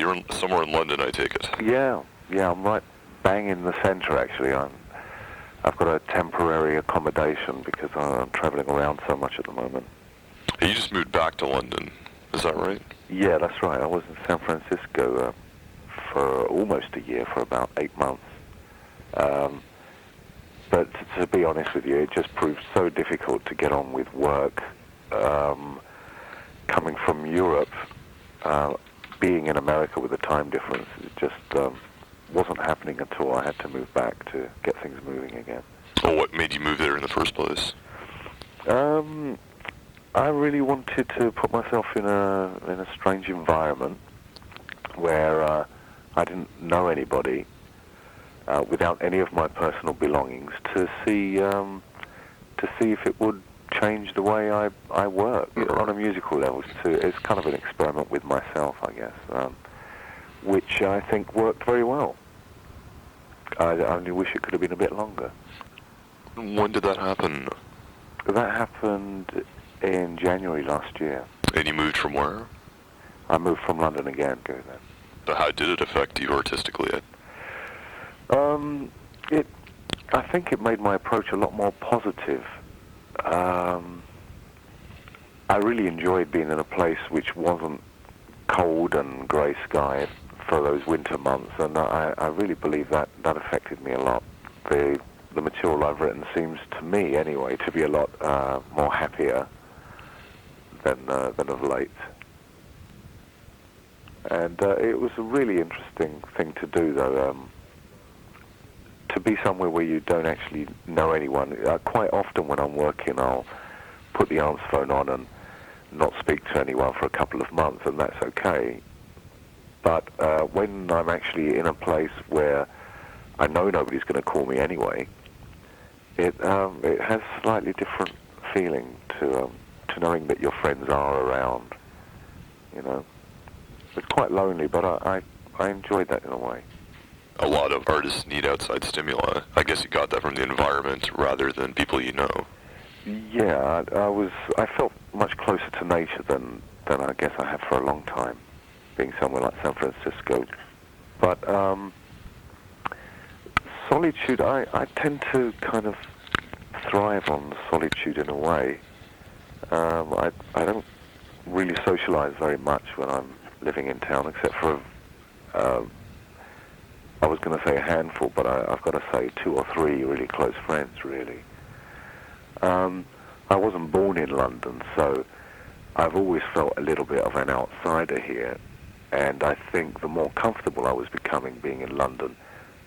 you're somewhere in London, I take it. Yeah, I'm right bang in the centre, actually. I've got a temporary accommodation because I'm travelling around so much at the moment. You just moved back to London, is that right? Yeah, that's right. I was in San Francisco for almost a year, for about 8 months. But to be honest with you, it just proved so difficult to get on with work. Coming from Europe, being in America with the time difference, it just wasn't happening at all. I had to move back to get things moving again. Oh, what made you move there in the first place? I really wanted to put myself in a strange environment where I didn't know anybody, without any of my personal belongings, to see if it would change the way I work on a musical level. It's kind of an experiment with myself, I guess, which I think worked very well. I only wish it could have been a bit longer. When did that happen? That happened in January last year. And you moved from where? I moved from London again. Go then. So how did it affect you artistically? I think it made my approach a lot more positive. I really enjoyed being in a place which wasn't cold and grey skied for those winter months, and I really believe that affected me a lot. The material I've written seems, to me anyway, to be a lot more happier than of late. And it was a really interesting thing to do, though, to be somewhere where you don't actually know anyone. Quite often when I'm working, I'll put the answer phone on and not speak to anyone for a couple of months, and that's okay. But when I'm actually in a place where I know nobody's going to call me anyway, it has a slightly different feeling to knowing that your friends are around. You know, it's quite lonely, but I enjoyed that in a way. A lot of artists need outside stimuli. I guess you got that from the environment rather than people you know. Yeah, I felt much closer to nature than I guess I have for a long time, being somewhere like San Francisco. But solitude, I tend to kind of thrive on solitude in a way. I don't really socialize very much when I'm living in town, except for I was going to say a handful, but I've got to say 2 or 3 really close friends, really. I wasn't born in London, so I've always felt a little bit of an outsider here, and I think the more comfortable I was becoming being in London,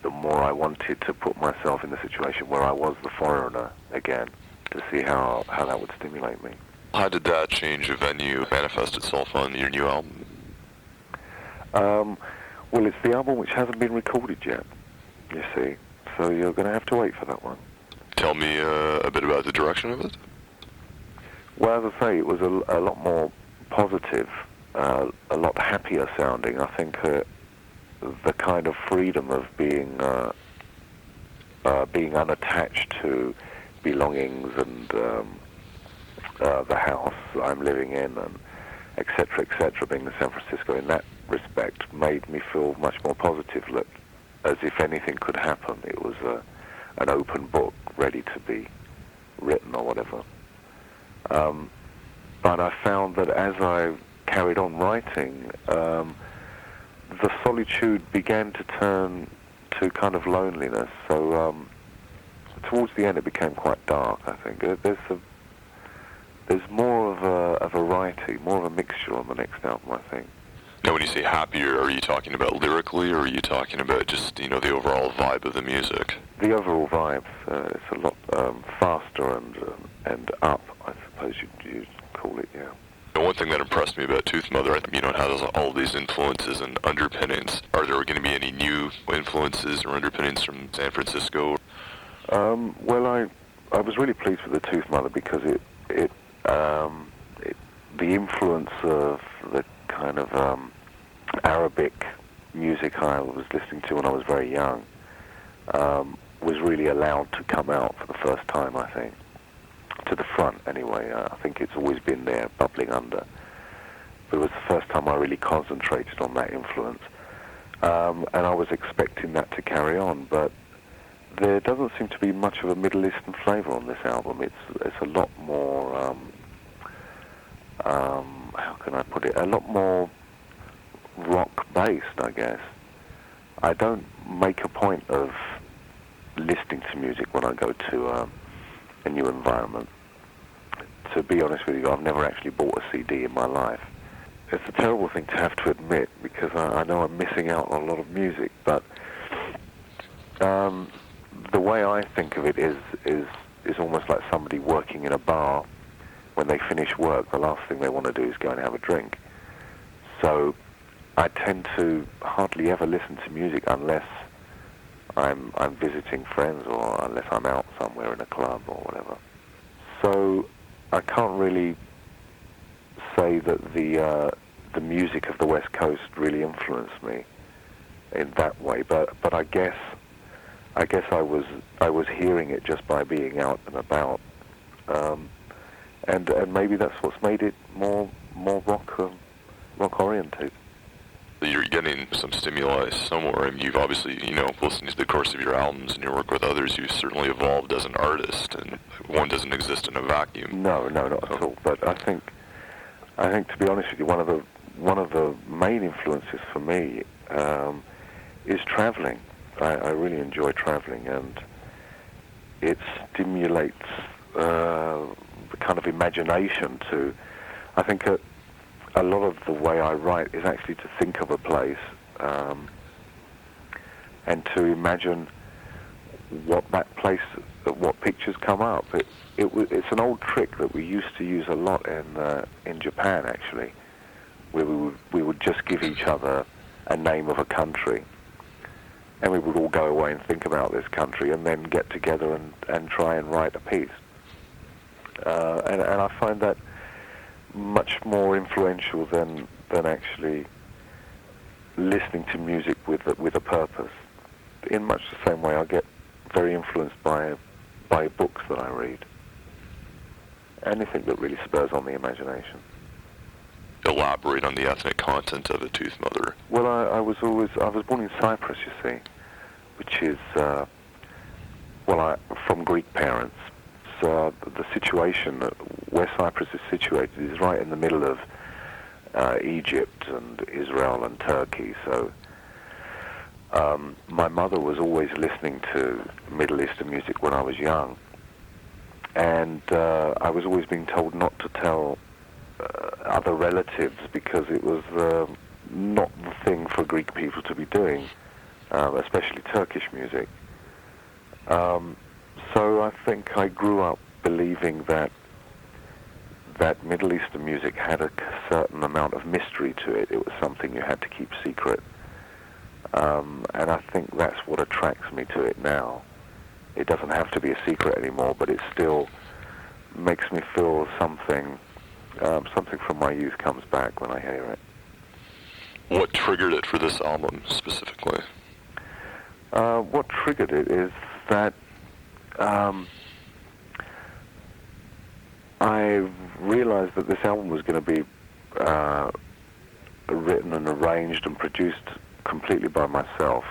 the more I wanted to put myself in the situation where I was the foreigner again, to see how that would stimulate me. How did that change of venue manifest itself on your new album? Well, it's the album which hasn't been recorded yet, you see, so you're going to have to wait for that one. Tell me a bit about the direction of it. Well, as I say, it was a lot more positive, a lot happier sounding. I think the kind of freedom of being unattached to belongings and the house I'm living in, and etc., being in San Francisco in that respect, made me feel much more positive, as if anything could happen. It was an open book, ready to be written or whatever. But I found that as I carried on writing, the solitude began to turn to kind of loneliness. So towards the end, it became quite dark, I think. There's more of a variety, more of a mixture on the next album, I think. Now, when you say happier, are you talking about lyrically, or are you talking about just, the overall vibe of the music? The overall vibe. It's a lot faster and up, I suppose you'd call it, yeah. And one thing that impressed me about Tooth Mother, it has all these influences and underpinnings. Are there going to be any new influences or underpinnings from San Francisco? Well, I was really pleased with the Tooth Mother because the influence of the kind of Arabic music I was listening to when I was very young was really allowed to come out for the first time, I think. To the front, anyway. I think it's always been there, bubbling under. but it was the first time I really concentrated on that influence. And I was expecting that to carry on, but there doesn't seem to be much of a Middle Eastern flavour on this album. It's a lot more, how can I put it, a lot more rock-based, I guess. I don't make a point of listening to music when I go to a new environment. To be honest with you, I've never actually bought a CD in my life. It's a terrible thing to have to admit, because I know I'm missing out on a lot of music, but the way I think of it is almost like somebody working in a bar. When they finish work, the last thing they want to do is go and have a drink. So I tend to hardly ever listen to music unless I'm visiting friends, or unless I'm out somewhere in a club or whatever. So I can't really say that the music of the West Coast really influenced me in that way, but I guess I was hearing it just by being out and about, and maybe that's what's made it more rock oriented. You're getting some stimuli somewhere, and you've obviously, listening to the course of your albums and your work with others, you've certainly evolved as an artist, and one doesn't exist in a vacuum. No, not at all. But I think to be honest with you, one of the main influences for me is traveling. I really enjoy traveling, and it stimulates the kind of imagination to, I think, a lot of the way I write is actually to think of a place and to imagine what that place, what pictures come up. It's an old trick that we used to use a lot in Japan, actually, where we would just give each other a name of a country, and we would all go away and think about this country, and then get together and try and write a piece. And I find that much more influential than actually listening to music with a purpose. In much the same way, I get very influenced by books that I read. Anything that really spurs on the imagination. Elaborate on the ethnic content of a Tooth Mother. Well, I was born in Cyprus, you see, which is from Greek parents. So the situation where Cyprus is situated is right in the middle of Egypt and Israel and Turkey. So my mother was always listening to Middle Eastern music when I was young, and I was always being told not to tell other relatives, because it was not the thing for Greek people to be doing, especially Turkish music. So I think I grew up believing that Middle Eastern music had a certain amount of mystery to it. It was something you had to keep secret. And I think that's what attracts me to it now. It doesn't have to be a secret anymore, but it still makes me feel something from my youth comes back when I hear it. What triggered it for this album specifically? What triggered it is that I realized that this album was going to be written and arranged and produced completely by myself,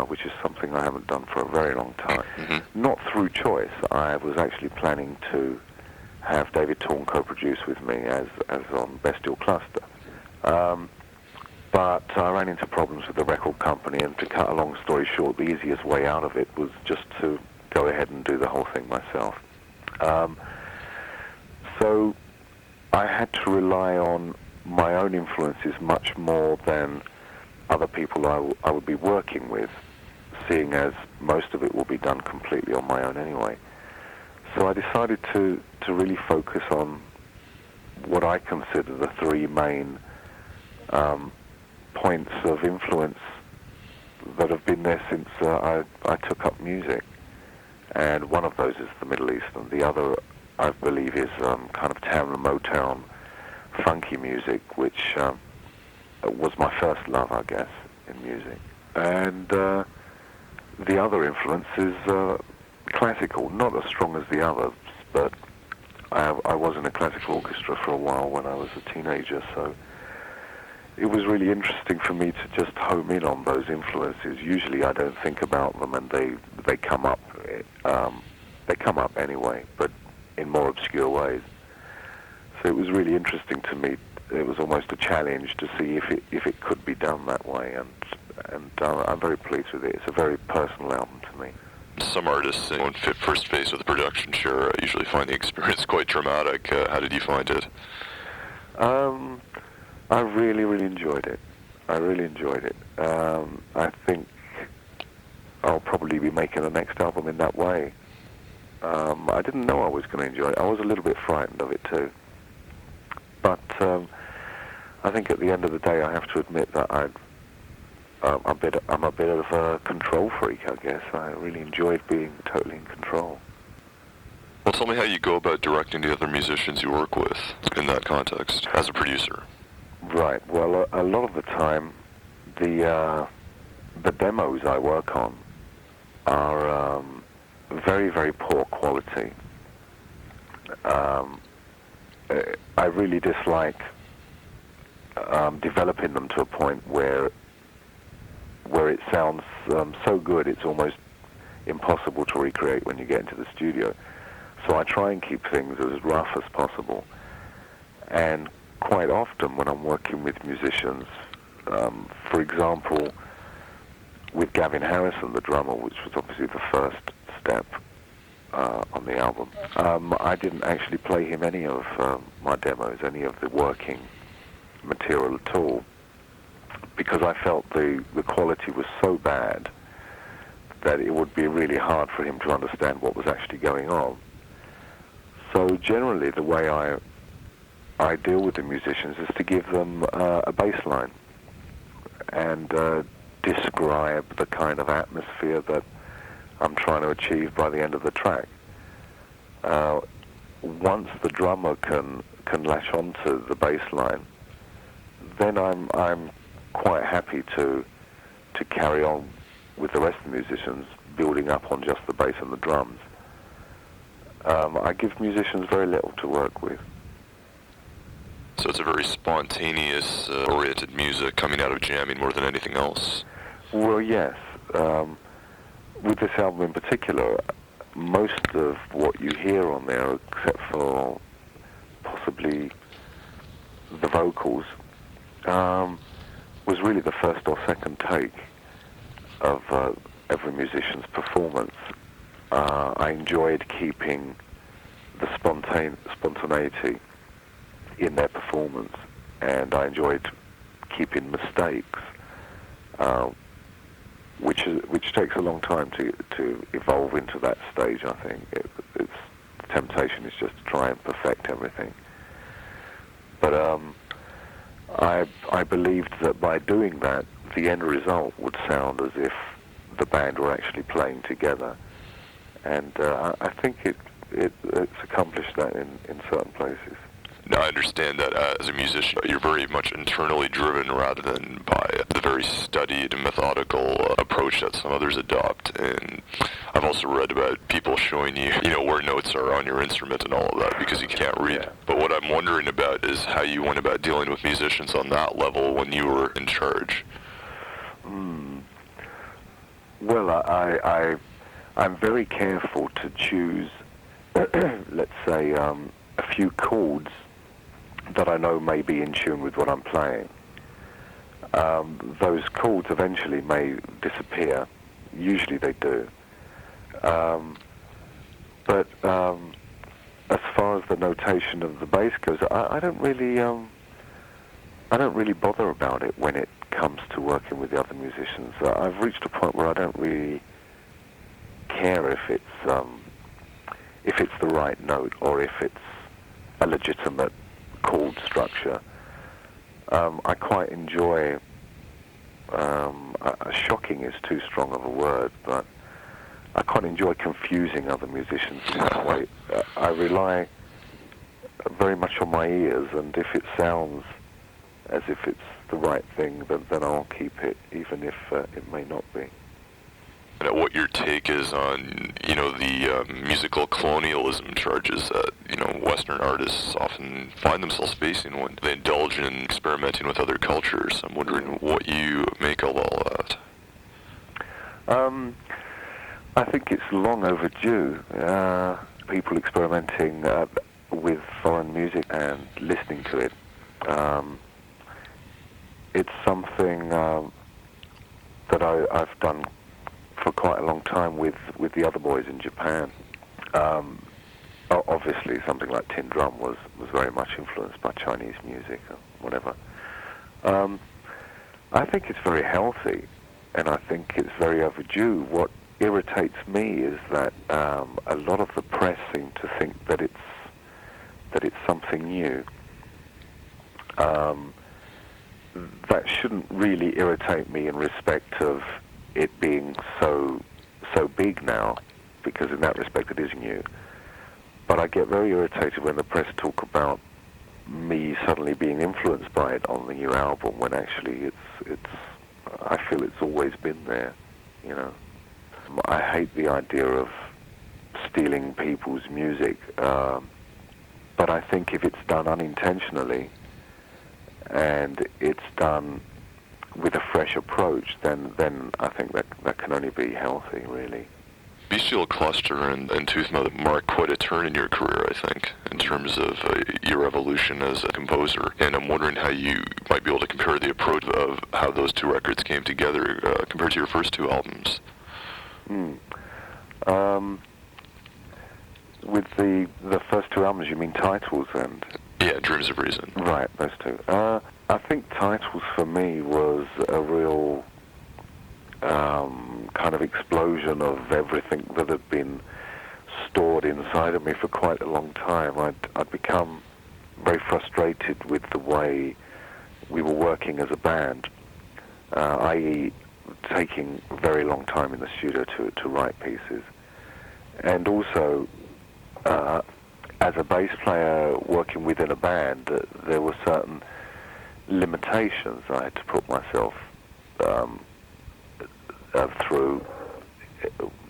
which is something I haven't done for a very long time. Mm-hmm. Not through choice. I was actually planning to have David Torn co-produce with me as on Bestial Cluster. But I ran into problems with the record company, and to cut a long story short, the easiest way out of it was just to go ahead and do the whole thing myself. So I had to rely on my own influences much more than other people I would be working with, seeing as most of it will be done completely on my own anyway. So I decided to really focus on what I consider the three main points of influence that have been there since I took up music. And one of those is the Middle East, and the other, I believe, is kind of town and Motown funky music, which was my first love, I guess, in music. And the other influence is classical, not as strong as the others, but I was in a classical orchestra for a while when I was a teenager, so it was really interesting for me to just home in on those influences. Usually I don't think about them, and they come up. They come up anyway, but in more obscure ways. So it was really interesting to me. It was almost a challenge to see if it could be done that way, and I'm very pleased with it. It's a very personal album to me. Some artists, when first faced with a production share, usually find the experience quite traumatic. How did you find it? I really, really enjoyed it. I think I'll probably be making the next album in that way. I didn't know I was going to enjoy it. I was a little bit frightened of it too. But I think at the end of the day, I have to admit that I'm a bit of a control freak, I guess. I really enjoyed being totally in control. Well, tell me how you go about directing the other musicians you work with in that context, as a producer. Right. Well, a lot of the time, the demos I work on are very, very poor quality. I really dislike developing them to a point where it sounds so good it's almost impossible to recreate when you get into the studio. So I try and keep things as rough as possible. And quite often when I'm working with musicians, for example, with Gavin Harrison, the drummer, which was obviously the first step on the album, I didn't actually play him any of my demos, any of the working material at all, because I felt the quality was so bad that it would be really hard for him to understand what was actually going on. So generally the way I deal with the musicians is to give them a bass line and describe the kind of atmosphere that I'm trying to achieve by the end of the track. Once the drummer can latch onto the bass line, then I'm quite happy to carry on with the rest of the musicians, building up on just the bass and the drums. I give musicians very little to work with. So it's a very spontaneous oriented music coming out of jamming more than anything else. Well, yes. With this album in particular, most of what you hear on there, except for possibly the vocals, was really the first or second take of every musician's performance. I enjoyed keeping the spontaneity in their performance, and I enjoyed keeping mistakes, which takes a long time to evolve into that stage. I think the temptation is just to try and perfect everything. But I believed that by doing that, the end result would sound as if the band were actually playing together, and I think it's accomplished that in certain places. Now, I understand that as a musician, you're very much internally driven rather than by the very studied, methodical approach that some others adopt. And I've also read about people showing you, where notes are on your instrument and all of that because you can't read. Yeah. But what I'm wondering about is how you went about dealing with musicians on that level when you were in charge. Well, I'm very careful to choose, let's say, a few chords that I know may be in tune with what I'm playing. Those chords eventually may disappear. Usually they do. But as far as the notation of the bass goes, I don't really bother about it when it comes to working with the other musicians. I've reached a point where I don't really care if it's the right note or if it's a legitimate chord structure. I quite enjoy, shocking is too strong of a word, but I quite enjoy confusing other musicians in that way. I rely very much on my ears, and if it sounds as if it's the right thing, then I'll keep it, even if it may not be. what your take is on, the musical colonialism charges that, Western artists often find themselves facing when they indulge in experimenting with other cultures. I'm wondering what you make of all that. I think it's long overdue. People experimenting with foreign music and listening to it. It's something that I've done for quite a long time with the other boys in Japan. Obviously, something like Tin Drum was very much influenced by Chinese music or whatever. I think it's very healthy, and I think it's very overdue. What irritates me is that a lot of the press seem to think that it's something new. That shouldn't really irritate me in respect of it being so big now, because in that respect it is new. But I get very irritated when the press talk about me suddenly being influenced by it on the new album, when actually I feel it's always been there, I hate the idea of stealing people's music, but I think if it's done unintentionally and it's done with a fresh approach, then I think that can only be healthy, really. Bestial Cluster and Tooth Mother mark quite a turn in your career, I think, in terms of your evolution as a composer. And I'm wondering how you might be able to compare the approach of how those two records came together compared to your first two albums. With the first two albums, you mean Titles and... Yeah, Dreams of Reason. Right, those two. I think Titles for me was a real kind of explosion of everything that had been stored inside of me for quite a long time. I'd become very frustrated with the way we were working as a band, i.e. taking a very long time in the studio to write pieces. And also, as a bass player working within a band, there were certain limitations I had to put myself through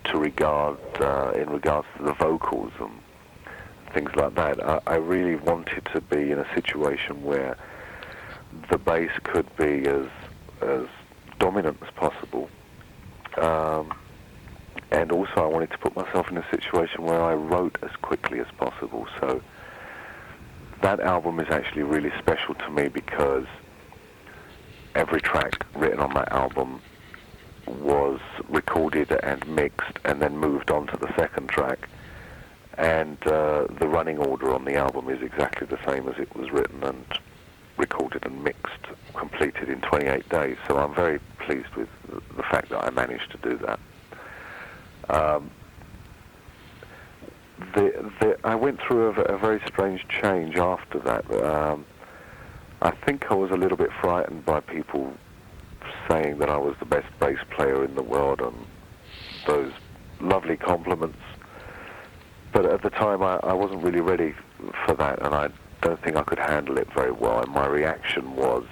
in regards to the vocals and things like that. I really wanted to be in a situation where the bass could be as dominant as possible, and also I wanted to put myself in a situation where I wrote as quickly as possible. So that album is actually really special to me because every track written on that album was recorded and mixed and then moved on to the second track, and the running order on the album is exactly the same as it was written and recorded and mixed, completed in 28 days. So I'm very pleased with the fact that I managed to do that. I went through a very strange change after that. I think I was a little bit frightened by people saying that I was the best bass player in the world and those lovely compliments. But at the time I wasn't really ready for that, and I don't think I could handle it very well. And my reaction was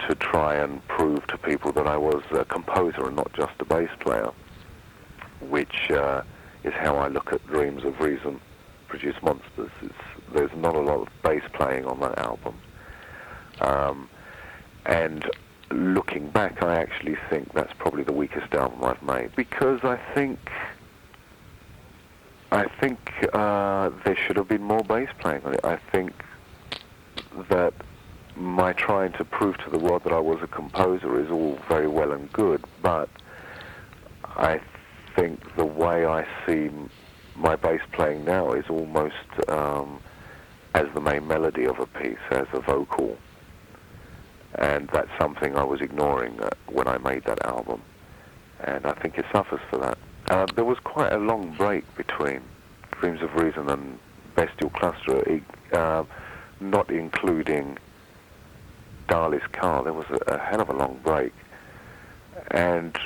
to try and prove to people that I was a composer and not just a bass player, which is how I look at Dreams of Reason, Produce Monsters. There's not a lot of bass playing on that album. And looking back, I actually think that's probably the weakest album I've made, because I think there should have been more bass playing on it. I think that my trying to prove to the world that I was a composer is all very well and good, but I think the way I see my bass playing now is almost as the main melody of a piece, as a vocal. And that's something I was ignoring when I made that album. And I think it suffers for that. There was quite a long break between Dreams of Reason and Bestial Cluster, not including Dali's Car. There was a hell of a long break. And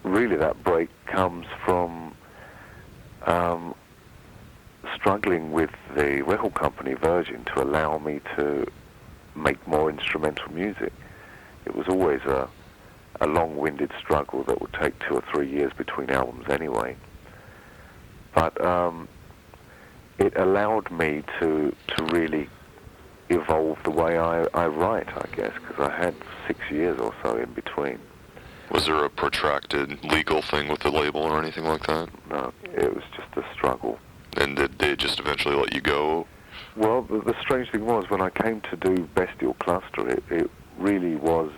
really that break comes from struggling with the record company Virgin to allow me to make more instrumental music. It was always a a long-winded struggle that would take 2 or 3 years between albums anyway. But it allowed me to really evolve the way I write, I guess, because I had 6 years or so in between. Was there a protracted legal thing with the label or anything like that? No, it was just a struggle. And did they just eventually let you go? Well, the strange thing was, when I came to do Bestial Cluster, it really was,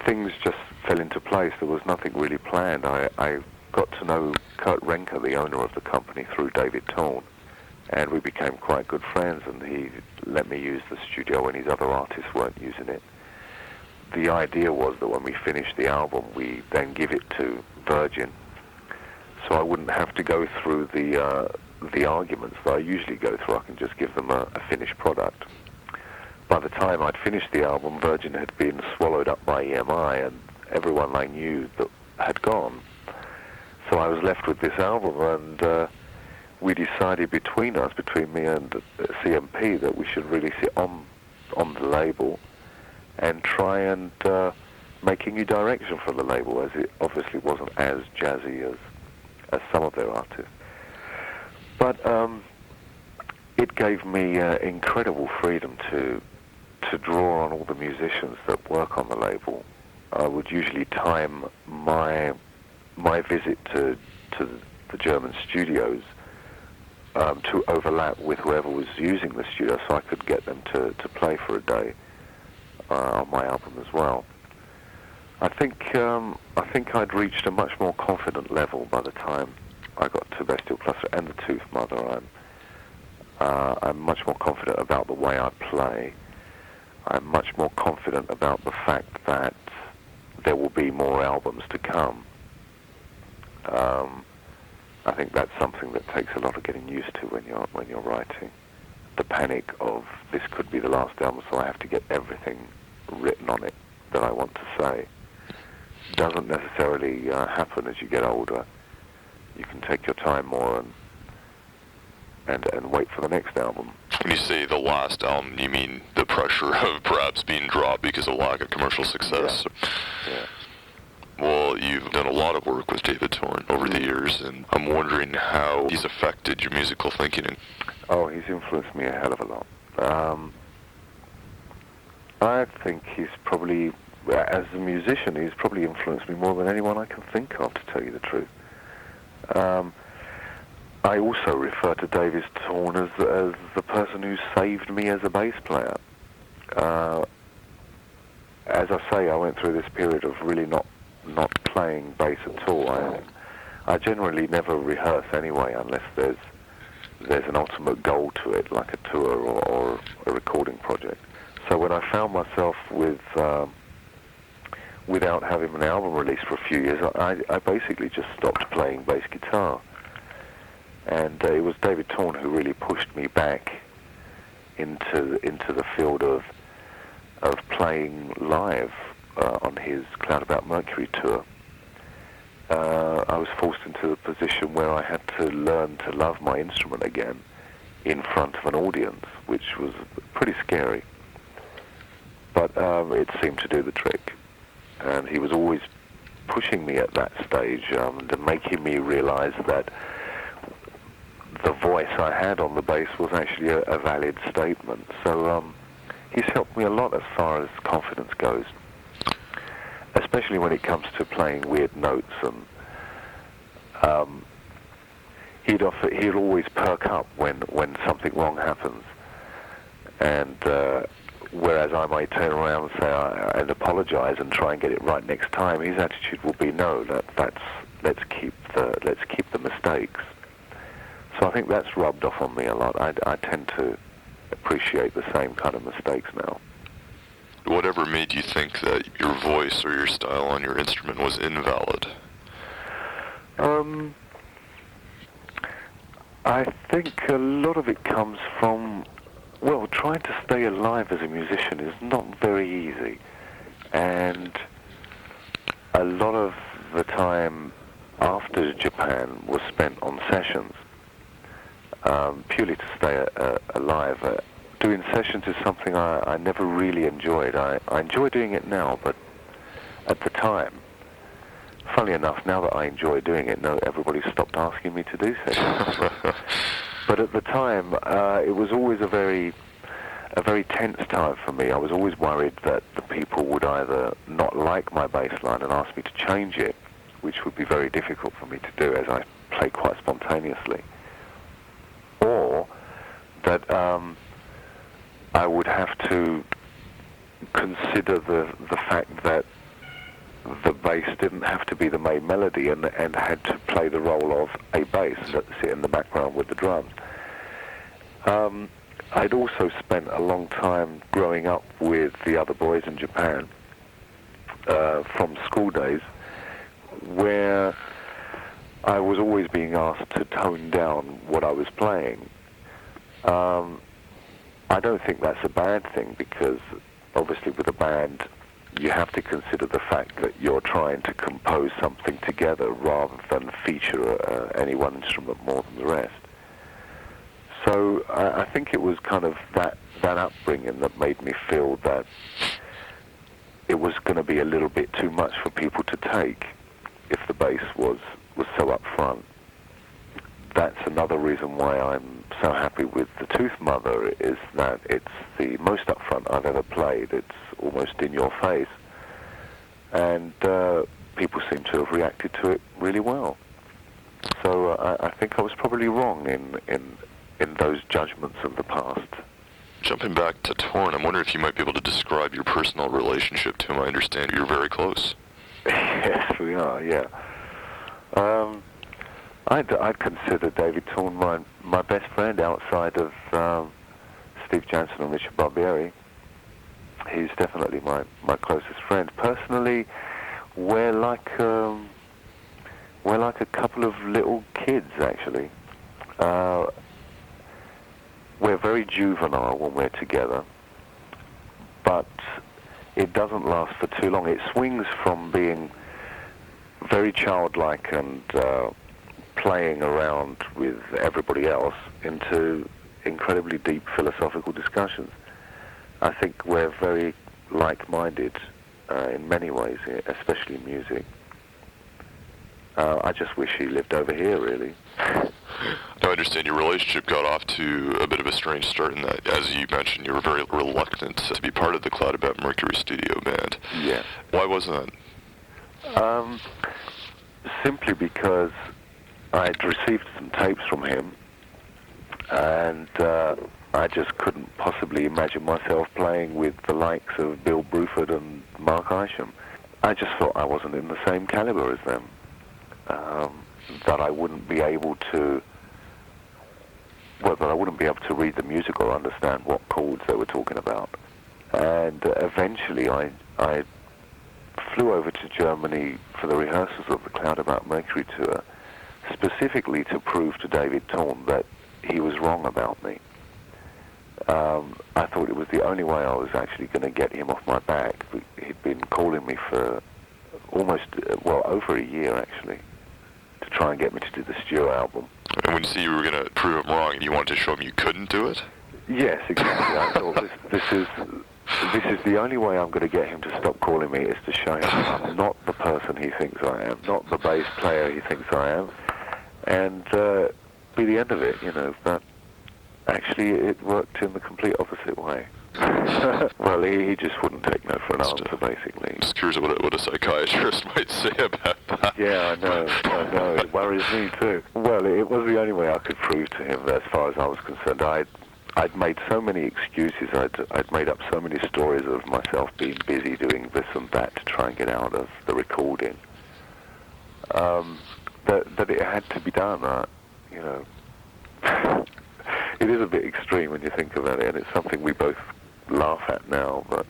things just fell into place. There was nothing really planned. I got to know Kurt Renker, the owner of the company, through David Thorne, and we became quite good friends, and he let me use the studio when his other artists weren't using it. The idea was that when we finished the album, we then give it to Virgin, so I wouldn't have to go through the arguments that I usually go through. I can just give them a finished product. By the time I'd finished the album, Virgin had been swallowed up by EMI, and everyone I knew that had gone. So I was left with this album, and we decided between me and CMP, that we should release it on the label and try and make a new direction for the label, as it obviously wasn't as jazzy as some of their artists. But it gave me incredible freedom to draw on all the musicians that work on the label. I would usually time my visit to the German studios to overlap with whoever was using the studio, so I could get them to play for a day on my album as well. I think I'd reached a much more confident level by the time I got to Bestial Cluster and the Tooth Mother. I'm much more confident about the way I play. I'm much more confident about the fact that there will be more albums to come. I think that's something that takes a lot of getting used to when you're writing. The panic of, this could be the last album, so I have to get everything written on it that I want to say, doesn't necessarily happen as you get older. You can take your time more and wait for the next album. When you say the last album, you mean the pressure of perhaps being dropped because of lack of commercial success? Yeah. Well, you've done a lot of work with David Thorne over the years, and I'm wondering how he's affected your musical thinking. Oh, he's influenced me a hell of a lot. I think he's probably, as a musician, he's probably influenced me more than anyone I can think of, to tell you the truth. I also refer to David Thorne as the person who saved me as a bass player. As I say, I went through this period of really not playing bass at all. I generally never rehearse anyway, unless there's an ultimate goal to it, like a tour or a recording project. So when I found myself without having an album released for a few years, I basically just stopped playing bass guitar. And it was David Thorne who really pushed me back into the field of playing live on his Cloud About Mercury tour. I was forced into the position where I had to learn to love my instrument again in front of an audience, which was pretty scary. But it seemed to do the trick. And he was always pushing me at that stage and making me realize that the voice I had on the bass was actually a valid statement. So he's helped me a lot as far as confidence goes, especially when it comes to playing weird notes. And he'll always perk up when something wrong happens. And whereas I might turn around and say and apologize and try and get it right next time, his attitude will be, no, let's keep the mistakes. So I think that's rubbed off on me a lot. I tend to appreciate the same kind of mistakes now. Whatever made you think that your voice or your style on your instrument was invalid? I think a lot of it comes from, well, trying to stay alive as a musician is not very easy. And a lot of the time after Japan was spent on sessions, purely to stay alive, doing sessions is something I never really enjoyed. I enjoy doing it now, but at the time, funnily enough, now that I enjoy doing it, no, everybody's stopped asking me to do sessions. But at the time, it was always a very tense time for me. I was always worried that the people would either not like my bass line and ask me to change it, which would be very difficult for me to do as I play quite spontaneously, or that I would have to consider the fact that the bass didn't have to be the main melody and had to play the role of a bass that sit in the background with the drums. I'd also spent a long time growing up with the other boys in Japan from school days, where I was always being asked to tone down what I was playing. I don't think that's a bad thing, because obviously with a band you have to consider the fact that you're trying to compose something together rather than feature any one instrument more than the rest. So I think it was kind of that upbringing that made me feel that it was going to be a little bit too much for people to take if the bass was so up front. That's another reason why I'm so happy with the Tooth Mother, is that it's the most upfront I've ever played. It's almost in your face, and people seem to have reacted to it really well. So I think I was probably wrong in those judgments of the past. Jumping back to Torn, I'm wondering if you might be able to describe your personal relationship to him. I understand you're very close. Yes, we are, yeah. I'd consider David Torn my best friend outside of Steve Jansen and Jansen Barbieri. He's definitely my closest friend. Personally, we're like a couple of little kids, actually. We're very juvenile when we're together, but it doesn't last for too long. It swings from being very childlike and playing around with everybody else into incredibly deep philosophical discussions. I think we're very like-minded in many ways, especially in music. I just wish he lived over here, really. Now, I understand your relationship got off to a bit of a strange start in that, as you mentioned, you were very reluctant to be part of the Cloud About Mercury studio band. Yeah. Why was that? Simply because I'd received some tapes from him, and I just couldn't possibly imagine myself playing with the likes of Bill Bruford and Mark Isham. I just thought I wasn't in the same caliber as them. That I wouldn't be able to read the music or understand what chords they were talking about. And eventually I flew over to Germany for the rehearsals of the Cloud About Mercury tour, specifically to prove to David Torn that he was wrong about me. I thought it was the only way I was actually going to get him off my back. He'd been calling me for almost, over a year, actually, to try and get me to do the studio album. And when you say you were going to prove him wrong, you wanted to show him you couldn't do it? Yes, exactly. I thought this is the only way I'm going to get him to stop calling me, is to show him I'm not the person he thinks I am, not the bass player he thinks I am, and be the end of it, But actually, it worked in the complete opposite way. Well, he just wouldn't take no for an answer, basically. Just curious what a psychiatrist might say about that. Yeah, I know. It worries me too. Well, it was the only way I could prove to him that, as far as I was concerned, I'd made so many excuses. I'd made up so many stories of myself being busy doing this and that to try and get out of the recording. That it had to be done. It is a bit extreme when you think about it, and it's something we both laugh at now, but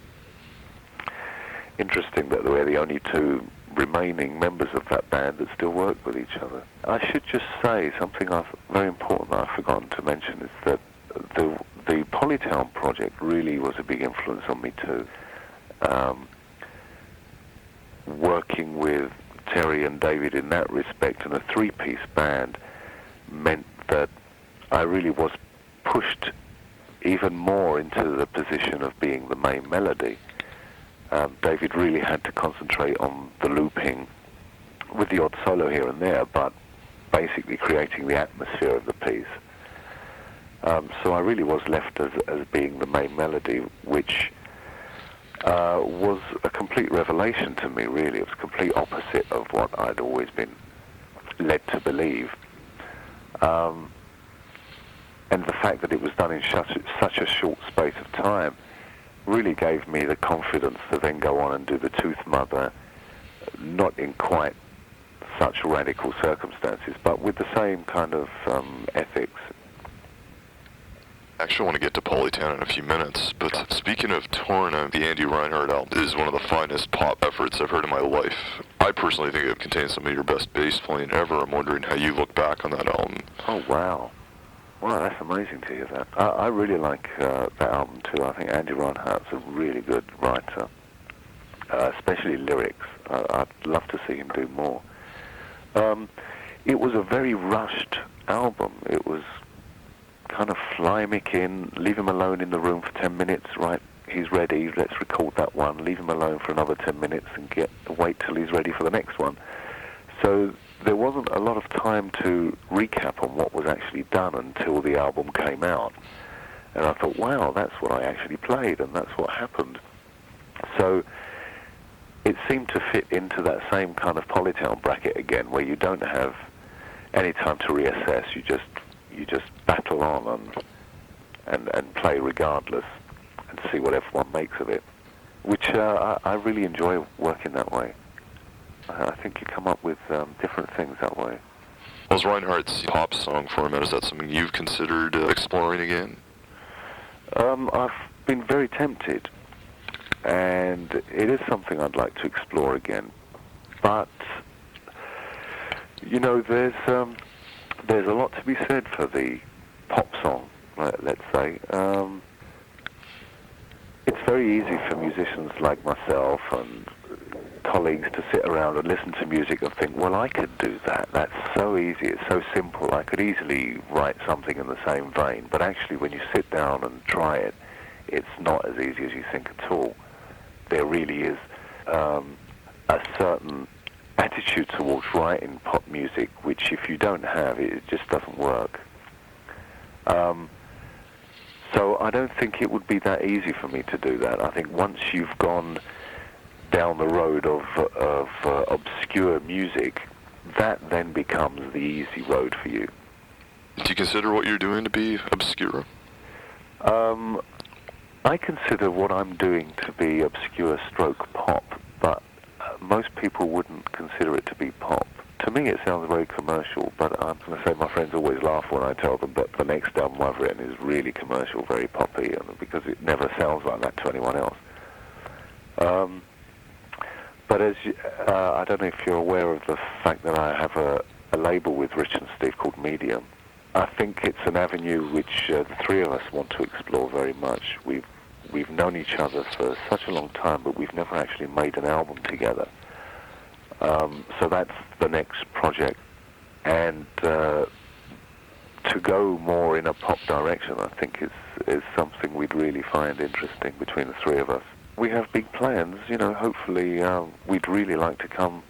interesting that we're the only two remaining members of that band that still work with each other. I should just say something very important that I've forgotten to mention, is that the Polytown project really was a big influence on me too. Working with Terry and David in that respect, and a three-piece band, meant that I really was pushed even more into the position of being the main melody. David really had to concentrate on the looping with the odd solo here and there, but basically creating the atmosphere of the piece. So I really was left as being the main melody, which was a complete revelation to me, really. It was complete opposite of what I'd always been led to believe. And the fact that it was done in such a short space of time really gave me the confidence to then go on and do the Tooth Mother, not in quite such radical circumstances, but with the same kind of ethics. I actually want to get to Polytown in a few minutes, but speaking of Torn, the Andy Rinehart album is one of the finest pop efforts I've heard in my life. I personally think it contains some of your best bass playing ever. I'm wondering how you look back on that album. Oh, wow. Wow, that's amazing to hear that. I really like that album too. I think Andy Rinehart's a really good writer, especially lyrics. I'd love to see him do more. It was a very rushed album. It was kind of fly Mick in, leave him alone in the room for 10 minutes, right, he's ready, let's record that one, leave him alone for another 10 minutes and wait till he's ready for the next one. So there wasn't a lot of time to recap on what was actually done until the album came out. And I thought, wow, that's what I actually played, and that's what happened. So it seemed to fit into that same kind of Polytown bracket again, where you don't have any time to reassess, you just battle on and play regardless and see what everyone makes of it, which I really enjoy working that way. I think you come up with different things that way. Was Rinehart's pop song format, is that something you've considered exploring again? I've been very tempted, and it is something I'd like to explore again. But, you know, there's a lot to be said for the pop song, let's say. It's very easy for musicians like myself and colleagues to sit around and listen to music and think, well, I could do that. That's so easy. It's so simple. I could easily write something in the same vein. But actually, when you sit down and try it, it's not as easy as you think at all. There really is a certain attitude towards writing pop music, which if you don't have, it just doesn't work. So I don't think it would be that easy for me to do that. I think once you've gone down the road of obscure music, that then becomes the easy road for you. Do you consider what you're doing to be obscure? I consider what I'm doing to be obscure stroke pop, but most people wouldn't consider it to be pop. To me, it sounds very commercial, but I'm going to say my friends always laugh when I tell them that the next album I've written is really commercial, very poppy, because it never sounds like that to anyone else. But as I don't know if you're aware of the fact that I have a label with Rich and Steve called Medium. I think it's an avenue which the three of us want to explore very much. We've known each other for such a long time, but we've never actually made an album together. So that's the next project. And to go more in a pop direction, I think is something we'd really find interesting between the three of us. We have big plans, you know, hopefully we'd really like to come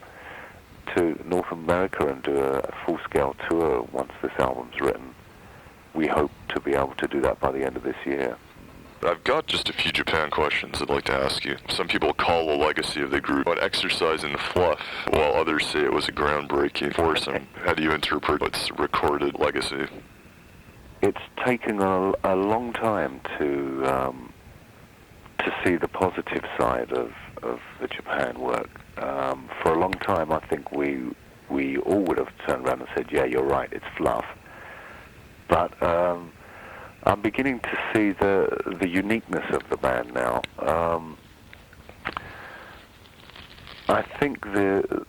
to North America and do a full-scale tour once this album's written. We hope to be able to do that by the end of this year. I've got just a few Japan questions I'd like to ask you. Some people call the legacy of the group about exercising the fluff, while others say it was a groundbreaking foursome. How do you interpret its recorded legacy? It's taken a long time to see the positive side of the Japan work. For a long time, I think we all would have turned around and said, yeah, you're right, it's fluff. But I'm beginning to see the uniqueness of the band now. I think the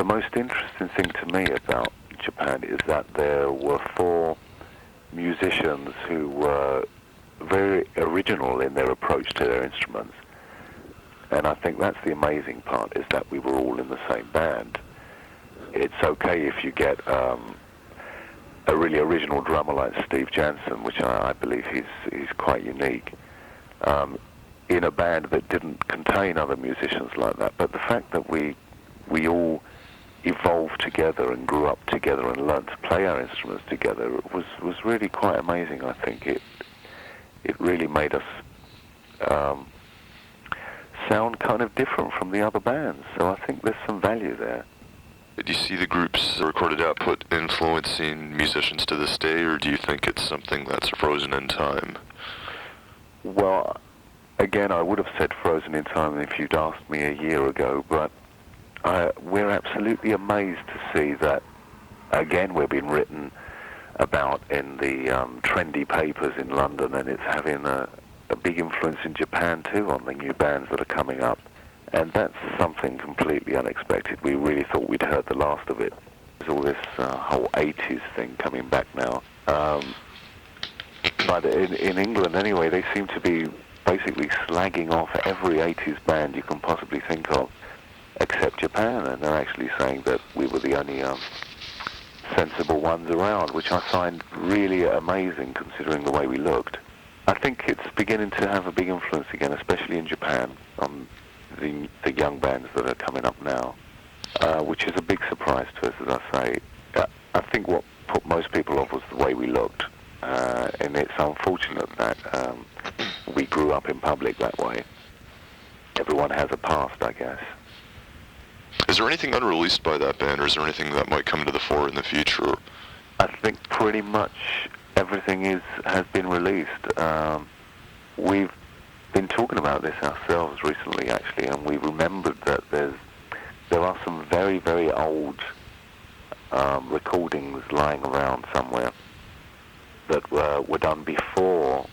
most interesting thing to me about Japan is that there were four musicians who were very original in their approach to their instruments. And I think that's the amazing part, is that we were all in the same band. It's okay if you get a a really original drummer like Steve Jansen, which I believe he's quite unique, in a band that didn't contain other musicians like that. But the fact that we all evolved together and grew up together and learned to play our instruments together was really quite amazing. I think it really made us sound kind of different from the other bands. So I think there's some value there. Do you see the group's recorded output influencing musicians to this day, or do you think it's something that's frozen in time? Well, again, I would have said frozen in time if you'd asked me a year ago, but we're absolutely amazed to see that, again, we're being written about in the trendy papers in London, and it's having a big influence in Japan too on the new bands that are coming up. And that's something completely unexpected. We really thought we'd heard the last of it. There's all this whole 80s thing coming back now. But in England, anyway, they seem to be basically slagging off every 80s band you can possibly think of, except Japan. And they're actually saying that we were the only sensible ones around, which I find really amazing considering the way we looked. I think it's beginning to have a big influence again, especially in Japan, on the young bands that are coming up now, which is a big surprise to us, as I say. I think what put most people off was the way we looked, and it's unfortunate that we grew up in public that way. Everyone has a past, I guess. Is there anything unreleased by that band, or is there anything that might come to the fore in the future? I think pretty much everything has been released. We've been talking about this ourselves recently, actually, and we remembered that there are some very, very old recordings lying around somewhere that were done before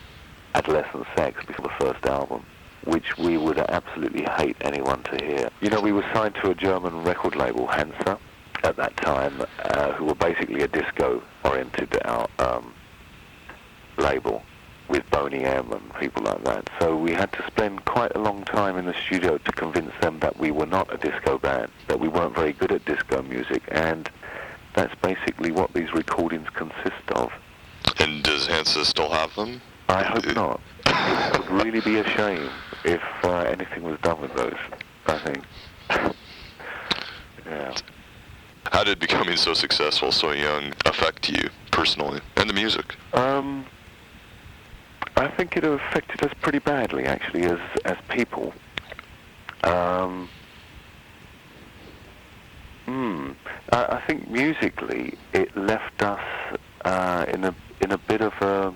Adolescent Sex, before the first album, which we would absolutely hate anyone to hear. You know, we were signed to a German record label, Hansa, at that time, who were basically a disco-oriented label, with Boney M and people like that. So we had to spend quite a long time in the studio to convince them that we were not a disco band, that we weren't very good at disco music, and that's basically what these recordings consist of. And does Hansa still have them? I hope not. It would really be a shame if anything was done with those, I think. Yeah. How did becoming so successful so young affect you personally, and the music? I think it affected us pretty badly, actually, as people. I think musically it left us in a bit of a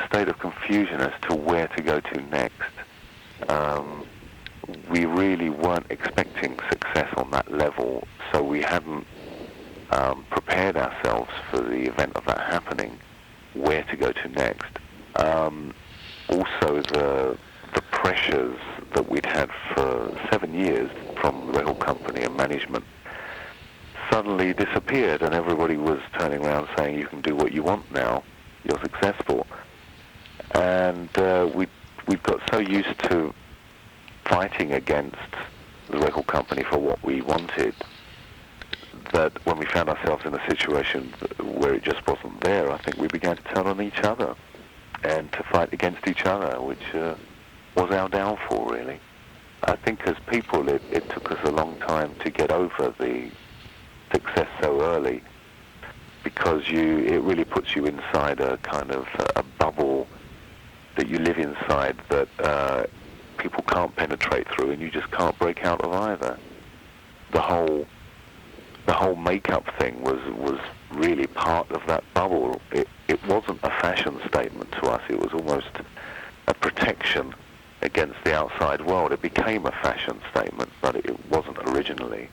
state of confusion as to where to go to next. We really weren't expecting success on that level, so we hadn't prepared ourselves for the event of that happening, where to go to next. Also, the pressures that we'd had for 7 years from the record company and management suddenly disappeared, and everybody was turning around saying, you can do what you want now, you're successful. And we'd got so used to fighting against the record company for what we wanted that when we found ourselves in a situation where it just wasn't there, I think we began to turn on each other and to fight against each other, which was our downfall, really. I think as people, it took us a long time to get over the success so early, because it really puts you inside a kind of a bubble that you live inside that people can't penetrate through, and you just can't break out of either. The whole makeup thing was really part of that bubble. It wasn't a fashion statement to us. It was almost a protection against the outside world. It became a fashion statement, but it wasn't originally.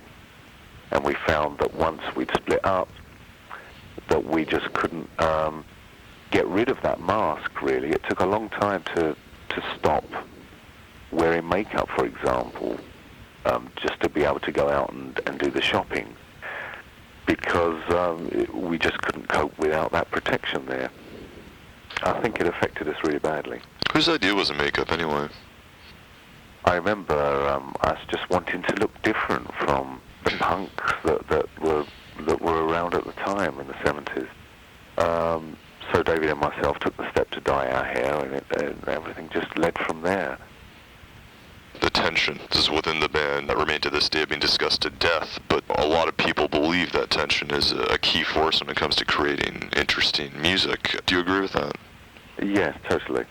And we found that once we'd split up, that we just couldn't get rid of that mask, really. It took a long time to stop wearing makeup, for example, just to be able to go out and do the shopping, because we just couldn't cope without that protection there. I think it affected us really badly. Whose idea was the makeup, anyway? I remember us just wanting to look different from the punks that were that were around at the time in the 70s. So David and myself took the step to dye our hair, and everything just led from there. The tension is within the band that remain to this day being discussed to death, but a lot of people believe that tension is a key force when it comes to creating interesting music. Do you agree with that? Yes, totally.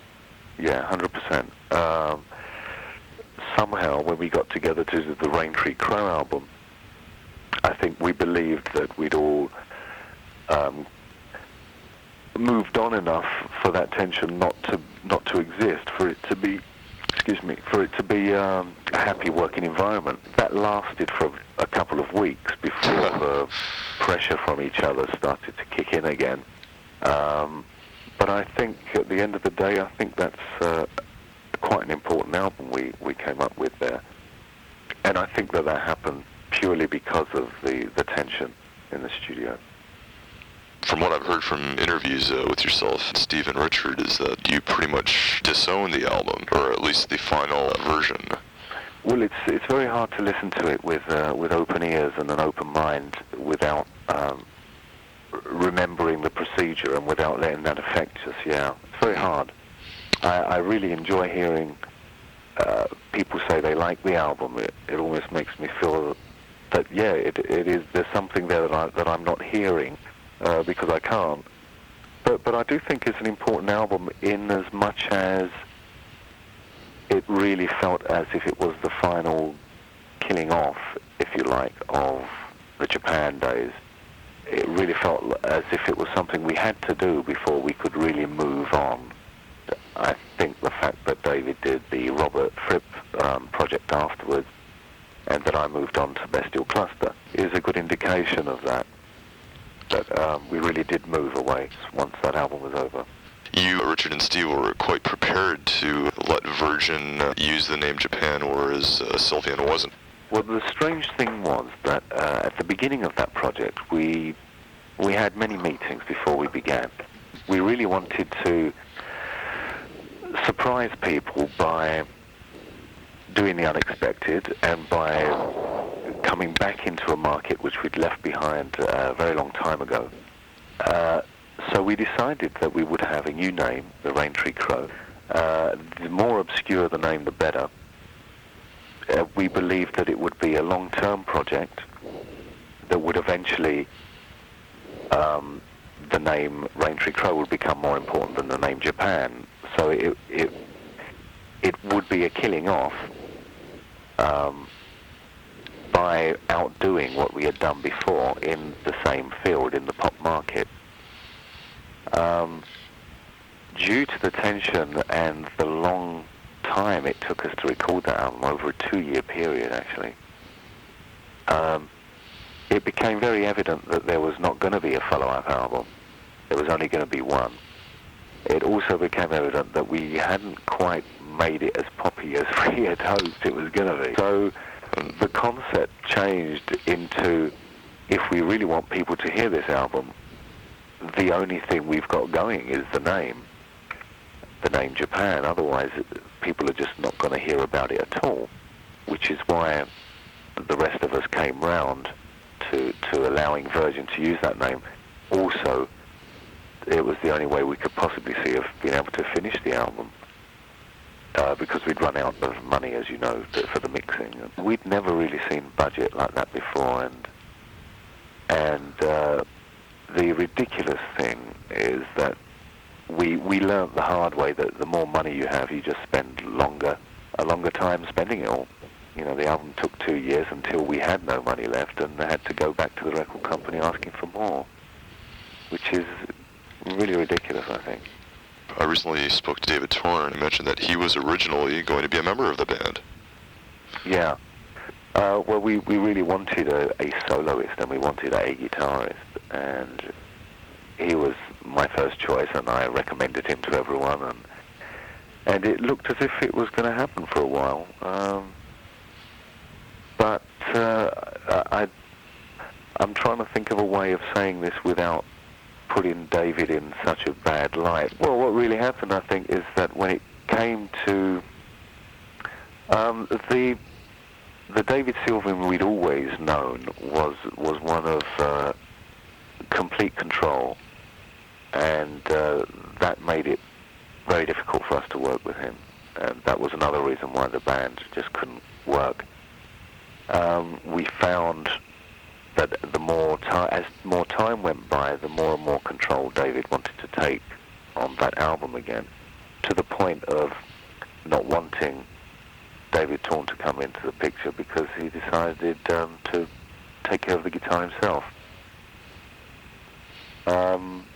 Yeah, 100%. Somehow, when we got together to do the Raintreecrow album, I think we believed that we'd all moved on enough for that tension not to exist, for it to be, a happy working environment. That lasted for a couple of weeks before the pressure from each other started to kick in again. But I think at the end of the day, I think that's quite an important album we came up with there. And I think that happened purely because of the tension in the studio. From what I've heard from interviews with yourself, Steve and Richard, is that you pretty much disown the album, or at least the final version. Well, it's very hard to listen to it with open ears and an open mind without remembering the procedure and without letting that affect us. Yeah, it's very hard. I really enjoy hearing people say they like the album. It almost makes me feel that it is. There's something there that I'm not hearing because I can't. But I do think it's an important album in as much as it really felt as if it was the final killing off, if you like, of the Japan days. It really felt as if it was something we had to do before we could really move on. I think the fact that David did the Robert Fripp project afterwards, and that I moved on to Bestial Cluster, is a good indication of that we really did move away once that album was over. You, Richard and Steve, were quite prepared to let Virgin use the name Japan, whereas Sylvian wasn't. Well, the strange thing was that at the beginning of that project, we had many meetings before we began. We really wanted to surprise people by doing the unexpected and by coming back into a market which we'd left behind a very long time ago. So we decided that we would have a new name, the Raintreecrow. The more obscure the name, the better. We believed that it would be a long-term project that would eventually, the name Raintreecrow would become more important than the name Japan. So it would be a killing off by outdoing what we had done before in the same field, in the pop market. Due to the tension and the long time it took us to record that album, over a 2-year period actually, it became very evident that there was not going to be a follow-up album. There was only going to be one. It also became evident that we hadn't quite made it as poppy as we had hoped it was going to be. So the concept changed into, if we really want people to hear this album, the only thing we've got going is the name Japan. Otherwise, people are just not going to hear about it at all, which is why the rest of us came round to allowing Virgin to use that name. Also, it was the only way we could possibly see of being able to finish the album, because we'd run out of money, as you know, for the mixing. We'd never really seen budget like that before, and the ridiculous thing is that we learnt the hard way that the more money you have, you just spend a longer time spending it all. You know, the album took 2 years until we had no money left, and they had to go back to the record company asking for more, which is really ridiculous, I think. I recently spoke to David Torn and mentioned that he was originally going to be a member of the band. Yeah. Well, we really wanted a soloist, and we wanted a guitarist, and he was my first choice, and I recommended him to everyone, and it looked as if it was going to happen for a while. But I'm trying to think of a way of saying this without putting David in such a bad light. Well, what really happened, I think, is that when it came to the David Sylvian we'd always known was one of complete control, and that made it very difficult for us to work with him, and that was another reason why the band just couldn't work. We found that as more time went by, the more and more control David wanted to take on that album again, to the point of not wanting David Torn to come into the picture because he decided to take care of the guitar himself.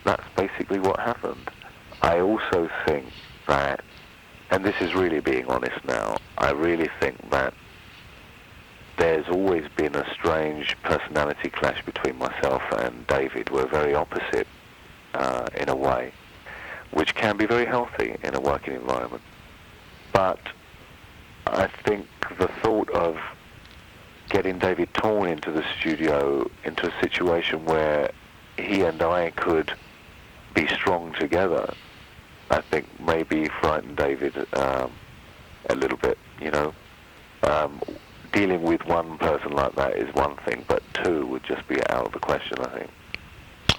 That's basically what happened. I also think that, and this is really being honest now, I really think that there's always been a strange personality clash between myself and David. We're very opposite in a way, which can be very healthy in a working environment. But I think the thought of getting David Torn into the studio, into a situation where he and I could be strong together, I think maybe frightened David a little bit, you know. Dealing with one person like that is one thing, but two would just be out of the question, I think.